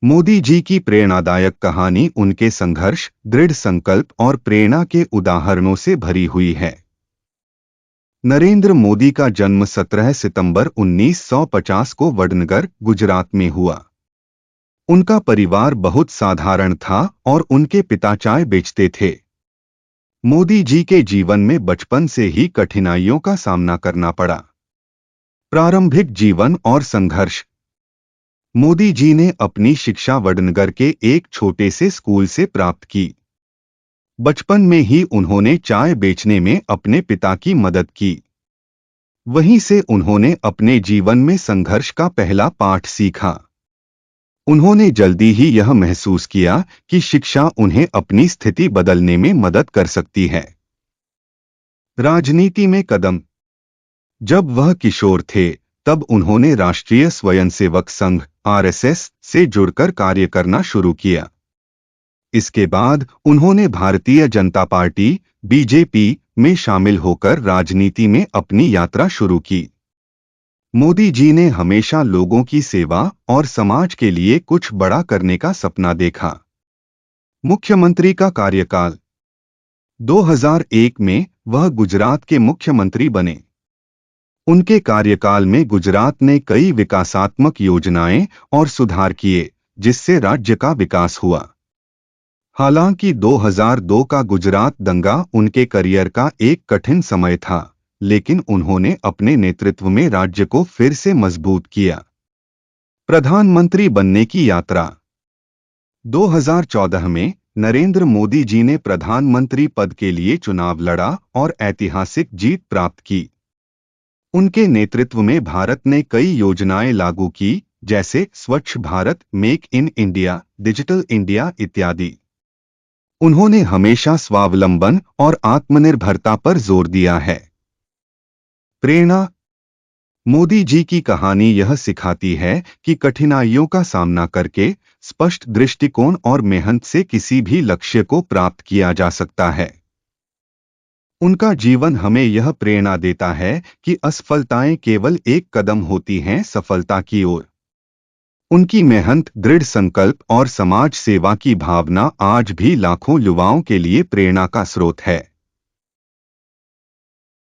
मोदी जी की प्रेरणादायक कहानी उनके संघर्ष, दृढ़ संकल्प और प्रेरणा के उदाहरणों से भरी हुई है। नरेंद्र मोदी का जन्म 17 सितंबर 1950 को वडनगर, गुजरात में हुआ। उनका परिवार बहुत साधारण था और उनके पिता चाय बेचते थे। मोदी जी के जीवन में बचपन से ही कठिनाइयों का सामना करना पड़ा। प्रारंभिक जीवन और संघर्ष। मोदी जी ने अपनी शिक्षा वडनगर के एक छोटे से स्कूल से प्राप्त की। बचपन में ही उन्होंने चाय बेचने में अपने पिता की मदद की। वहीं से उन्होंने अपने जीवन में संघर्ष का पहला पाठ सीखा। उन्होंने जल्दी ही यह महसूस किया कि शिक्षा उन्हें अपनी स्थिति बदलने में मदद कर सकती है। राजनीति में कदम। जब वह किशोर थे, तब उन्होंने राष्ट्रीय स्वयंसेवक संघ (आरएसएस) से जुड़कर कार्य करना शुरू किया। इसके बाद उन्होंने भारतीय जनता पार्टी (बीजेपी) में शामिल होकर राजनीति में अपनी यात्रा शुरू की। मोदी जी ने हमेशा लोगों की सेवा और समाज के लिए कुछ बड़ा करने का सपना देखा। मुख्यमंत्री का कार्यकाल। 2001 में वह गुजरात के मुख्यमंत्री बने। उनके कार्यकाल में गुजरात ने कई विकासात्मक योजनाएं और सुधार किए, जिससे राज्य का विकास हुआ। हालांकि 2002 का गुजरात दंगा उनके करियर का एक कठिन समय था, लेकिन उन्होंने अपने नेतृत्व में राज्य को फिर से मजबूत किया। प्रधानमंत्री बनने की यात्रा। 2014 में नरेंद्र मोदी जी ने प्रधानमंत्री पद के लिए चुनाव लड़ा और ऐतिहासिक जीत प्राप्त की। उनके नेतृत्व में भारत ने कई योजनाएं लागू की, जैसे स्वच्छ Bharat, make in India, digital India इत्यादि। उन्होंने हमेशा स्वावलंबन और आत्मनिर्भरता पर जोर दिया है। प्रेरणा। मोदी जी की कहानी यह सिखाती है कि कठिनाइयों का सामना करके, स्पष्ट दृष्टिकोण और मेहनत से किसी भी लक्ष्य को प्राप्त किया जा सकता है। उनका जीवन हमें यह प्रेरणा देता है कि असफलताएं केवल एक कदम होती हैं सफलता की ओर। उनकी मेहनत, दृढ़ संकल्प और समाज सेवा की भावना आज भी लाखों युवाओं के लिए प्रेरणा का स्रोत है।